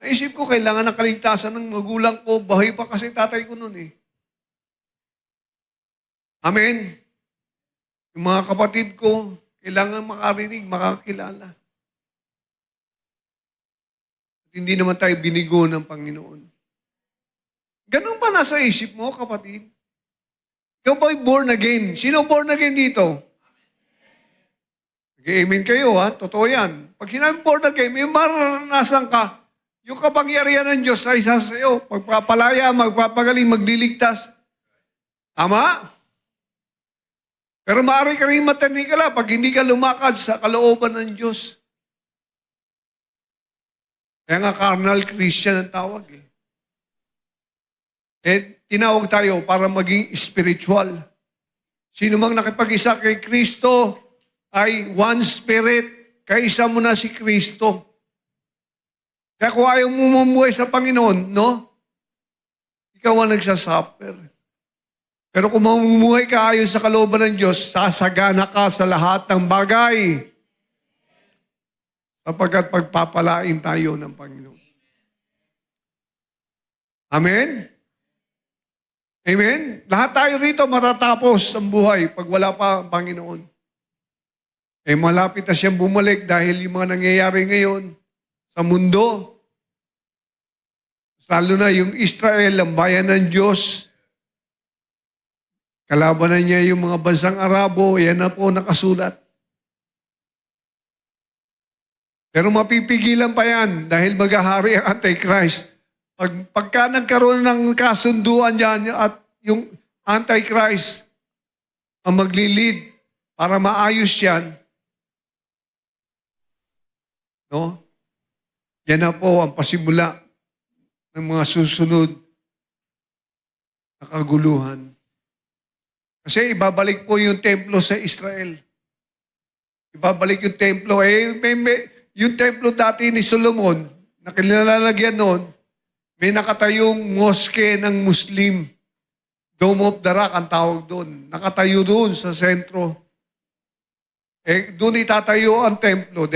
Naisip ko, kailangan ng kaligtasan ng magulang ko. Bahay pa kasi tatay ko noon Amen? Yung mga kapatid ko, kailangan makarinig, makakilala. At hindi naman tayo binigo ng Panginoon. Ganun ba nasa isip mo, kapatid? Ikaw ba'y born again? Sino born again dito? Nag-amen kayo, Totoo yan. Pag sinabi born again, may maranasan ka, yung kapangyarihan ng Diyos ay isa sa iyo. Magpapalaya, magpapagaling, magliligtas. Tama? Pero maaari ka rin matanikala pag hindi ka lumakad sa kalooban ng Diyos. Kaya nga carnal Christian ang tawag tinawag tayo para maging spiritual. Sino mang nakipag-isa kay Kristo ay one spirit. Kaisa mo na si Kristo. Kaya kung ayaw mo mamuhay sa Panginoon, ikaw ang nagsasuffer. Pero kung mamumuhay ka ayon sa kalooban ng Diyos, sasagana ka sa lahat ng bagay. Sapagkat pagpapalain tayo ng Panginoon. Amen? Amen? Lahat tayo rito matatapos ang buhay pag wala pa ang Panginoon. Malapit na siyang bumalik dahil yung mga nangyayari ngayon sa mundo, lalo na yung Israel, ang bayan ng Diyos, kalabanan niya yung mga bansang Arabo, yan na po nakasulat. Pero mapipigilan pa yan dahil maghahari ang Antichrist. Pagka nagkaroon ng kasunduan dyan at yung Antichrist ang maglilid para maayos yan, yan na po ang pasimula ng mga susunod na kaguluhan. Kasi ibabalik po yung templo sa Israel. Ibabalik yung templo. Yung templo dati ni Solomon, na kinilalagyan noon, may nakatayong moske ng Muslim. Dome of the Rock ang tawag doon. Nakatayo doon sa sentro. Doon itatayo ang templo.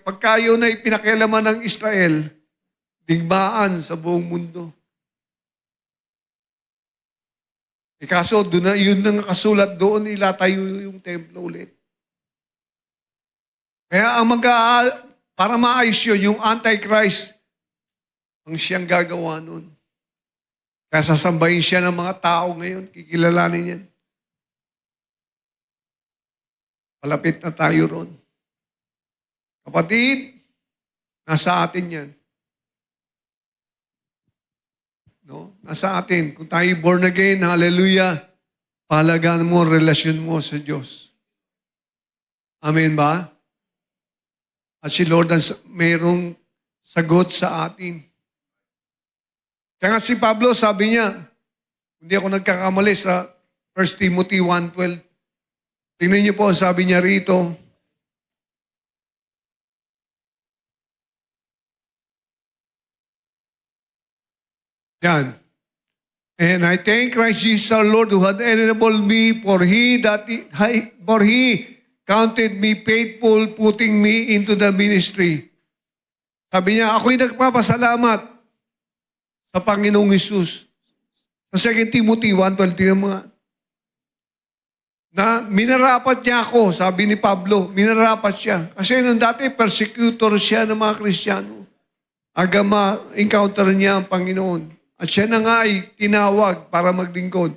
Pagka yun na ipinakialaman ng Israel, digmaan sa buong mundo. Kaso, yun nang kasulat doon, ilatayo yung templo ulit. Kaya para maayos yun, yung Antichrist, ang siyang gagawa nun. Kaya sasambahin siya ng mga tao ngayon, kikilalanin yan. Palapit na tayo ron. Kapatid, nasa atin yan. Nasa atin. Kung tayo born again, hallelujah, pahalagaan mo ang relasyon mo sa Diyos. Amen ba? At si Lord mayroong sagot sa atin. Kaya nga si Pablo, sabi niya, hindi ako nagkakamali sa 1 Timothy 1:12. Tingnan niyo po, sabi niya rito, yan. And I thank Christ Jesus our Lord who had enabled me for he counted me faithful putting me into the ministry. Sabi niya, ako'y nagpapasalamat sa Panginoong Hesus. Sa 2 Timothy 1:12, mga na minarapat niya ako, sabi ni Pablo, minarapat siya. Kasi nung dati, persecutor siya ng mga Kristiyano. Aga ma-encounter niya ang Panginoon. At siya na nga ay tinawag para maglingkod.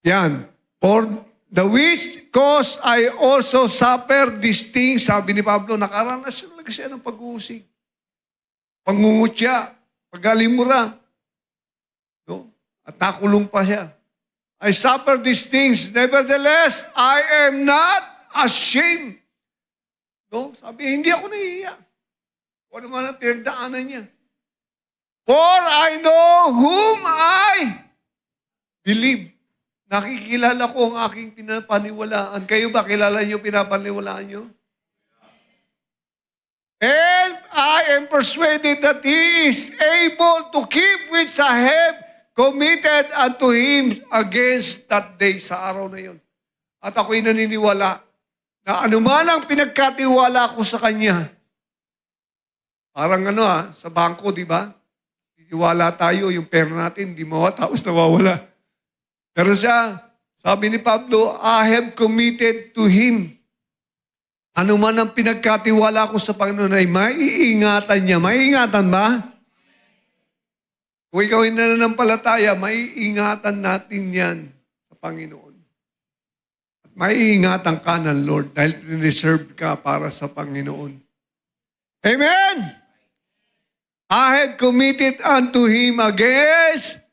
Yan. For the which cause I also suffer these things. Sabi ni Pablo, nakaranas talaga siya ng pag-uusig. Pangungutya, pagalimura. No? At nakulong pa siya. I suffer these things. Nevertheless, I am not ashamed. No? Sabi, hindi ako nahihiya. Kung ano man ang pinagdaanan niya. For I know whom I believe. Nakikilala ko ang aking pinapaniwalaan. Kayo ba, kilala niyo pinapaniwalaan niyo? And I am persuaded that He is able to keep which I have committed unto Him against that day, sa araw na yun. At ako'y naniniwala na anuman ang pinagkatiwala ko sa Kanya. Parang sa bangko, di ba? Titiwala tayo, yung pera natin, di mawala, tapos nawawala. Pero siya, sabi ni Pablo, I have committed to Him. Ano man ang pinagkatiwala ko sa Panginoon ay maiingatan niya. Maiingatan ba? Kung ikaw ay nananampalataya, maiingatan natin yan sa Panginoon. At maiingatan ka ng Lord dahil reserved ka para sa Panginoon. Amen! I have committed unto Him against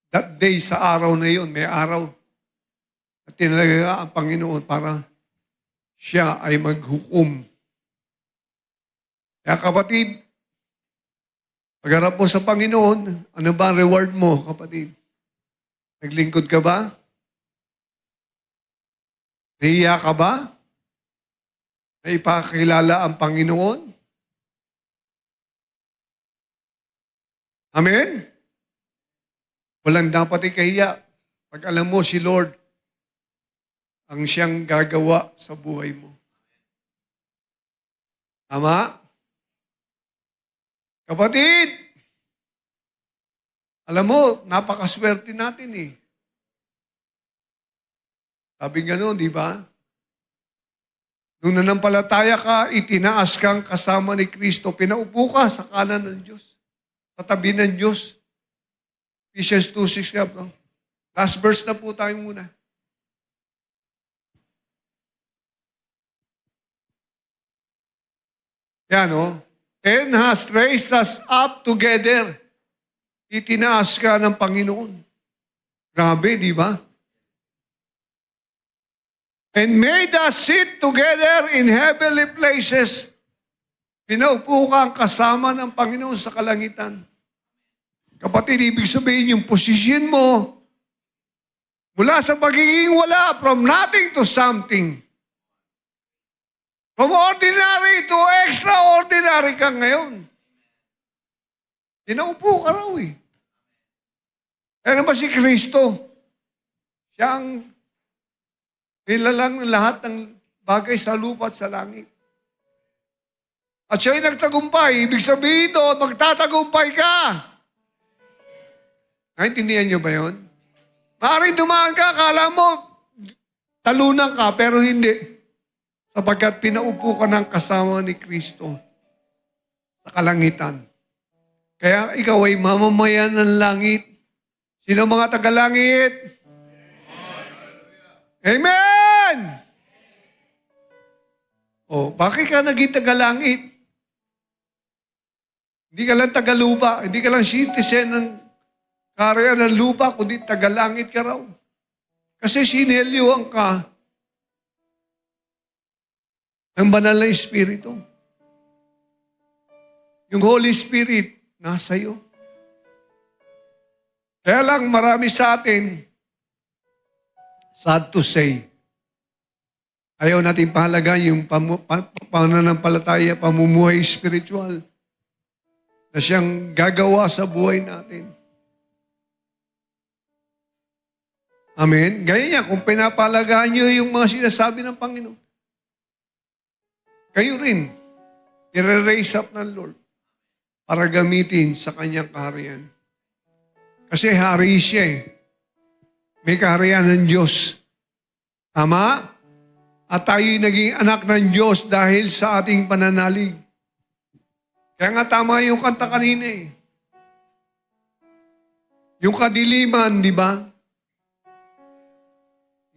that day, sa araw na yun, may araw at tinalaga ang Panginoon para siya ay maghukom. Kaya kapatid, pagharap mo sa Panginoon, ano ba ang reward mo, kapatid? Naglingkod ka ba? Nahiya ka ba? Naipakilala ang Panginoon? Amen? Walang dapat ikahiya. Pag alam mo si Lord, ang siyang gagawa sa buhay mo. Tama? Kapatid, alam mo, napakaswerte natin eh. Sabi gano'n, di ba? Nung nanampalataya ka, itinaas kang kasama ni Kristo, pinaupo ka sa kanan ng Diyos, sa tabi ng Diyos. Ephesians 2:6. Last verse na po tayo muna. Yan and has raised us up together. Itinaas ka ng Panginoon. Grabe, di ba? And made us sit together in heavenly places. Pinaupo ka ang kasama ng Panginoon sa kalangitan. Kapatid, ibig sabihin yung posisyon mo mula sa pagiging wala, from nothing to something. From ordinary to extraordinary ka ngayon. Pinaupo ka raw eh. Ano ba si Kristo? Siya ang nilalang ng lahat ng bagay sa lupa at sa langit. At siya'y nagtagumpay. Ibig sabihin doon, magtatagumpay ka. Naintindihan niyo ba yun? Maaaring dumaan ka, akala mo, talunan ka, pero hindi. Sapagkat pinaupo ka ng kasama ni Kristo sa kalangitan. Kaya ikaw ay mamamayan ng langit. Sino mga tagalangit? Amen! Bakit ka naging tagalangit? Hindi ka lang tagalupa, hindi ka lang citizen ng karya ng lupa, kundi tagalangit ka raw. Kasi sinelyuhan ka ng banal na Espiritu. Yung Holy Spirit, nasa iyo. Kaya lang marami sa atin, sad to say, ayaw natin pahalagan yung pananampalataya, pamumuhay spiritual na siyang gagawa sa buhay natin. Amen? Gaya niya, kung pinapalagaan niyo yung mga sinasabi ng Panginoon, kayo rin, i-raise up ng Lord para gamitin sa kanyang kaharian. Kasi hari siya eh. May kaharian ng Diyos. Tama? At tayo'y naging anak ng Diyos dahil sa ating pananalig. Kaya nga tama yung kanta kanina eh. Yung kadiliman, di ba?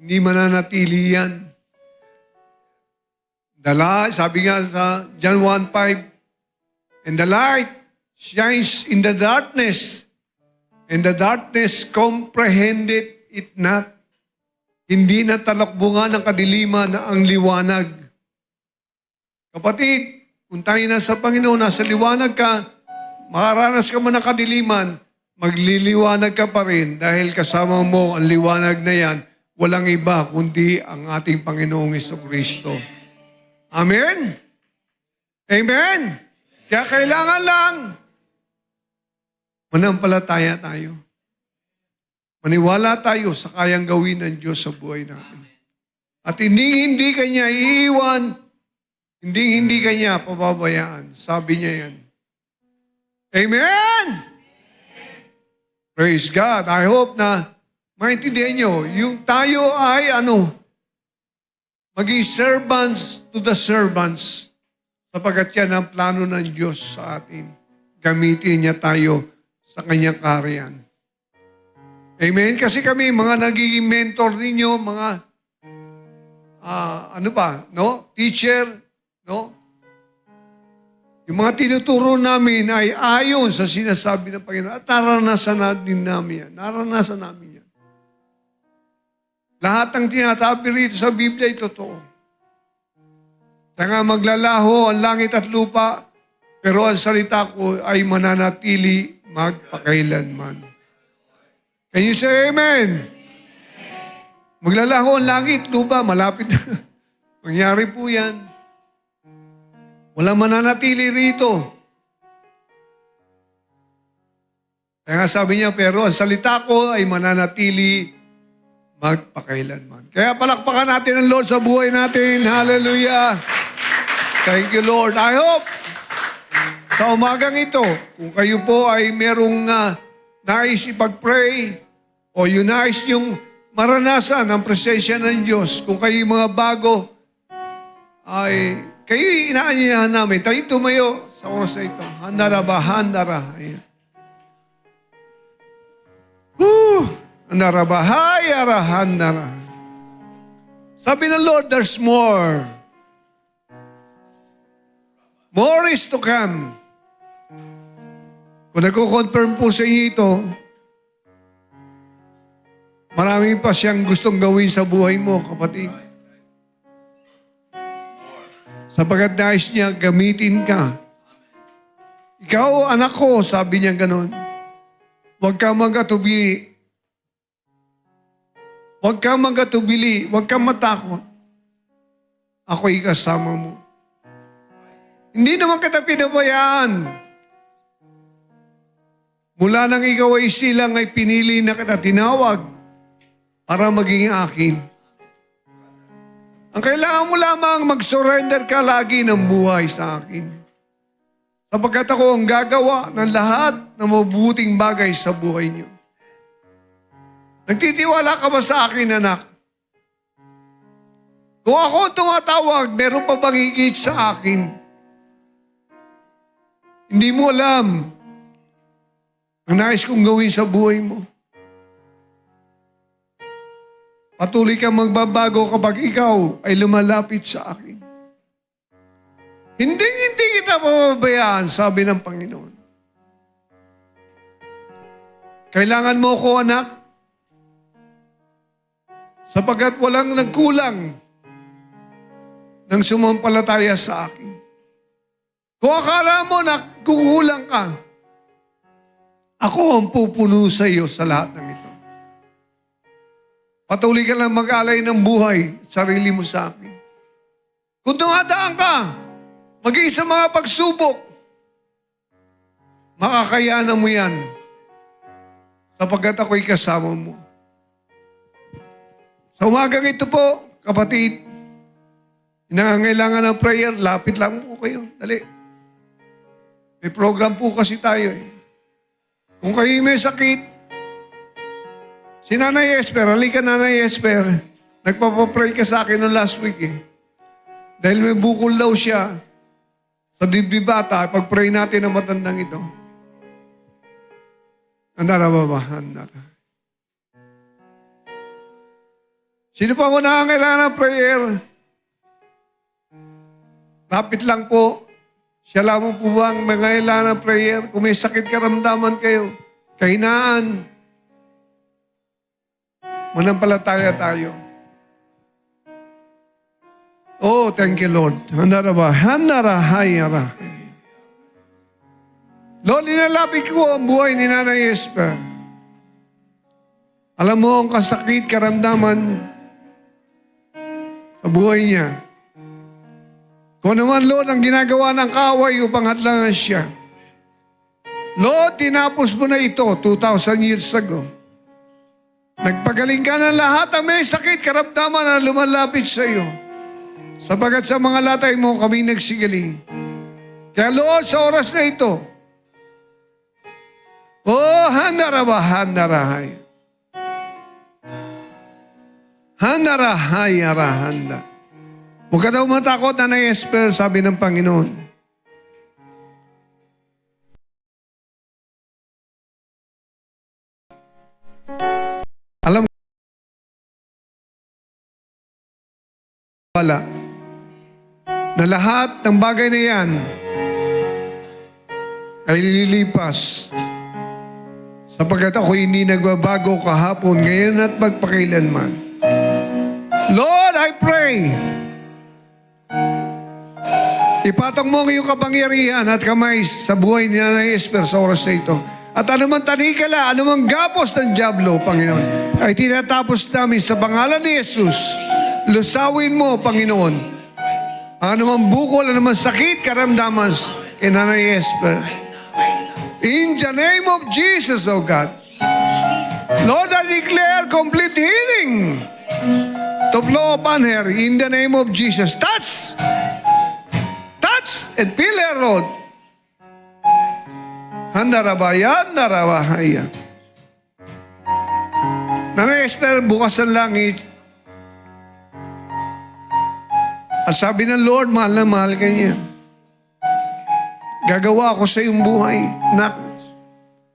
Hindi mananatili yan. Sabi nga sa John 1:5, and the light shines in the darkness, and the darkness comprehended it not. Hindi na talakbungan ng kadiliman ang liwanag. Kapatid, kung tayo nasa Panginoon, nasa liwanag ka, makaranas ka man ng kadiliman, magliliwanag ka pa rin dahil kasama mo ang liwanag na yan, walang iba kundi ang ating Panginoong Jesucristo. Amen? Amen? Kaya kailangan lang manampalataya tayo. Maniwala tayo sa kayang gawin ng Diyos sa buhay natin. At hindi kanya iiwan, hindi kanya pababayaan. Sabi niya yan. Amen! Praise God. I hope na maintindihan nyo, yung tayo ay maging servants to the servants sapagkat yan ang plano ng Diyos sa atin. Gamitin niya tayo sa kanyang kaharian. Amen? Kasi kami, mga nagiging mentor ninyo, mga, teacher, no? Yung mga tinuturo namin ay ayon sa sinasabi ng Panginoon. At naranasan namin yan. Naranasan namin yan. Lahat ng tinatabi rito sa Biblia ay totoo. Kaya nga maglalaho ang langit at lupa, pero ang salita ko ay mananatili magpakailanman. Can you say amen? Maglalaho ang langit, lupa, malapit na. Mangyari po yan. Walang mananatili rito. Kaya nga sabi niya, pero ang salita ko ay mananatili magpakailanman. Kaya palakpakan natin ang Lord sa buhay natin. Hallelujah! Thank you, Lord. I hope sa umagang ito, kung kayo po ay merong nais ipag-pray o yung nais yung maranasan ang presensya ng Diyos, kung kayo mga bago, ay kayo inaanyayahan namin. Tayo tumayo sa oras na ito. Handara ba? Handara. Ayan. Handara ba? Hayara. Handara. Sabi ng Lord, there's more. More is to come. Kung nagko-confirm po sa inyo ito, marami pa siyang gustong gawin sa buhay mo, kapatid. Sapagat nais niya, gamitin ka. Ikaw, anak ko, sabi niya ganon. Huwag ka mag-atubili. Huwag ka mag-atubili. Huwag ka matakot. Ako'y kasama mo. Hindi naman kita pinabayaan. Mula nang ikaw ay silang ay pinili na kita, tinawag para maging akin. Ang kailangan mo lamang mag-surrender ka lagi ng buhay sa akin. Sapagkat ako ang gagawa ng lahat ng mabuting bagay sa buhay niyo. Nagtitiwala ka ba sa akin, anak? Kung ako tumatawag, meron pa bang higit sa akin? Hindi mo alam ang nais kong gawin sa buhay mo. Patuloy kang magbabago kapag ikaw ay lumalapit sa akin. Hindi kita pababayaan, sabi ng Panginoon. Kailangan mo ko, anak, sapagkat walang nagkulang ng sumampalataya sa akin. Kung akala mo na kukulang ka, ako ang pupuno sa iyo sa lahat ng ito. Patuloy ka lang mag-alay ng buhay, sarili mo sa akin. Kung dumadaan ka, maging sa mga pagsubok, makakayanan mo yan, sapagkat ako'y kasama mo. Sa umagang ito po, kapatid, nangangailangan ng prayer, lapit lang po kayo. Dali. May program po kasi tayo eh. Kung kayo may sakit, si Nanay Esper, halika Nanay Esper, nagpapapray ka sa akin noong last week eh. Dahil may bukol daw siya sa dibdib bata, pag-pray natin ang matandang ito. Andara ba ba? Andara. Sino pa mo nangangailangan ng prayer? Lapit lang po. Siya lamang po ba ang mangailangan ng prayer? Kung may sakit karamdaman kayo, kahinaan, manampalataya tayo. Oh, thank you, Lord. Handarahayara. Lord, inalapit ko ang buhay ni Nanay Esper. Alam mo ang kasakit, karamdaman sa buhay niya. Kung naman, Lord, ang ginagawa ng kaaway upang hadlangan siya. Lord, tinapos mo na ito 2,000 years ago. Nagpagaling ka ng lahat ang may sakit, karamdaman na lumalapit sa iyo. Sapagat sa mga latay mo kami nagsigaling. Kaya Lord, sa oras na ito, oh, handarahay. Handarahayarahanda. Huwag ka daw matakot, Nanay Esper, sabi ng Panginoon. Alam mo, wala, na lahat ng bagay na yan ay lilipas. Sapagkat ako hindi nagbabago kahapon, ngayon at magpakailanman. Lord, I pray, ipatong mo ang iyong kapangyarihan at kamay sa buhay ni Nanay Esper sa oras na ito. At anumang tanikala, anumang gapos ng dyablo, Panginoon, ay tinatapos namin sa pangalan ni Jesus. Lusawin mo, Panginoon, anumang bukol, anumang sakit, karamdaman kay Nanay Esper. In the name of Jesus, O God. Lord, I declare complete healing to flow upon her in the name of Jesus. Touch and feel her, Lord. Handarabaya. Nanay Esper, bukas ang langit. At sabi ng Lord, mahal na mahal ka niya. Gagawa ako sa iyong buhay. Nak,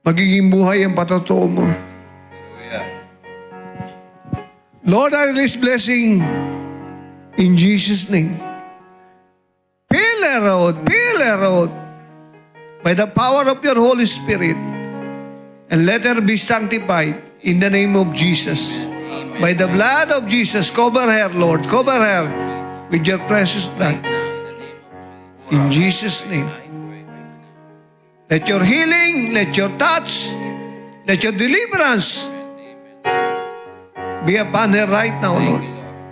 magiging buhay ang patotoo mo. Lord, I release blessing in Jesus' name. Fill her out by the power of your Holy Spirit, and let her be sanctified in the name of Jesus. Amen. By the blood of Jesus, cover her, Lord. Cover her with your precious blood. In Jesus' name. Let your healing, let your touch, let your deliverance be upon her right now, Lord.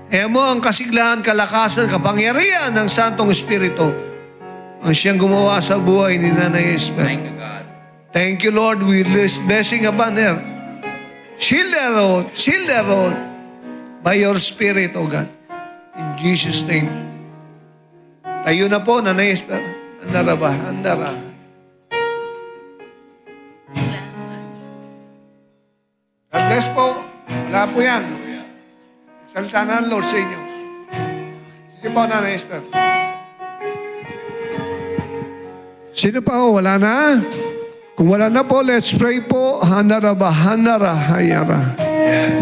Kaya mo ang kasiglahan, kalakasan, kapangyarihan ng Santong Espiritu ang siyang gumawa sa buhay ni Nanay Esper. Thank you, Lord. We release blessing upon her. Shield her, Lord, by your Spirit, O God. In Jesus' name. Tayo na po, Nanay Esper. Andara. God bless po. Wala po yan. Salita na ng Lord sa inyo. Sige po, Nanay Esper. Sino pa ho? Wala na? Kung wala na po, let's pray po. Hayara. Yes.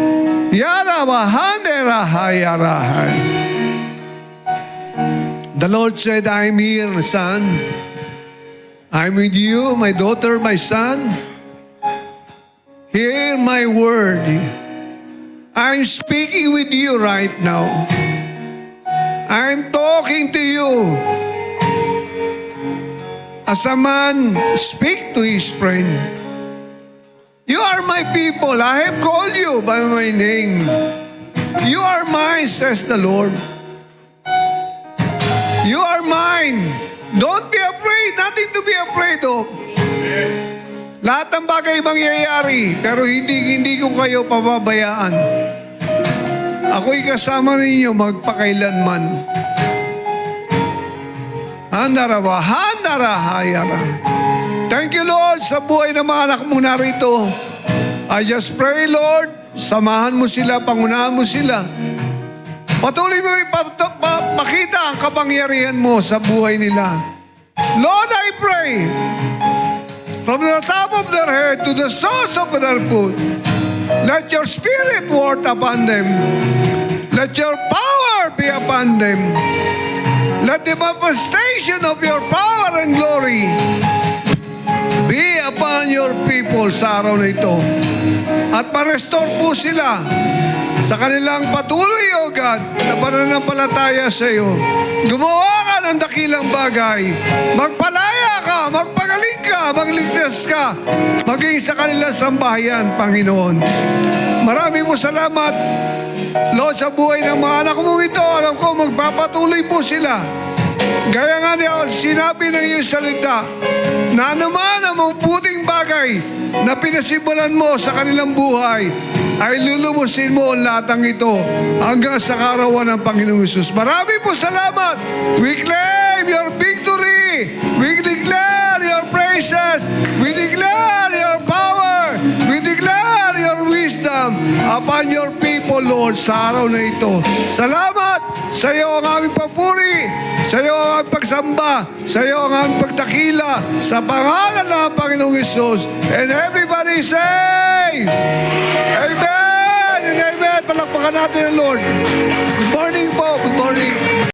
Hayara. The Lord said, I'm here, son. I'm with you, my daughter, my son. Hear my word. I'm speaking with you right now. I'm talking to you. As a man, speak to his friend. You are my people. I have called you by my name. You are mine, says the Lord. You are mine. Don't be afraid. Nothing to be afraid of. Lahat ng bagay mangyayari, pero hindi ko kayo pababayaan. Ako'y kasama ninyo magpakailanman. Hayara. Thank you, Lord, sa buhay ng mga anak mo narito. I just pray, Lord, samahan mo sila, pangunahan mo sila. Patuloy mo ipakita ang kapangyarihan mo sa buhay nila. Lord, I pray, from the top of their head to the soles of their foot, let your Spirit work upon them. Let your power be upon them. Let the manifestation of your power and glory be upon your people sa araw na ito. At ma-restore po sila sa kanilang patuloy, O God, na pananampalataya sa iyo. Gumawa ka ng dakilang bagay. Magpalaya ka, magpagaling ka, magligtas ka, maging sa kanilang sambahayan, Panginoon. Marami po salamat, Lord, sa buhay ng mga anak mo ito. Alam ko, magpapatuloy po sila. Gaya nga niya, sinabi ng iyong salita, na anuman ang mabuting bagay na pinasimulan mo sa kanilang buhay, ay lulumusin mo ang lahat ng ito hanggang sa karawan ng Panginoong Hesus. Marami po salamat. We claim your victory. We declare your praises. We declare your power. We declare your wisdom upon your people, Lord, sa araw na ito. Salamat sa iyo ang aming papuri, sa iyo ang aming pagsamba, sa iyo ang aming pagdakila, sa pangalan ng Panginoong Hesus. And everybody say, Amen and Amen. Palakpakan natin ang Lord. Good morning po.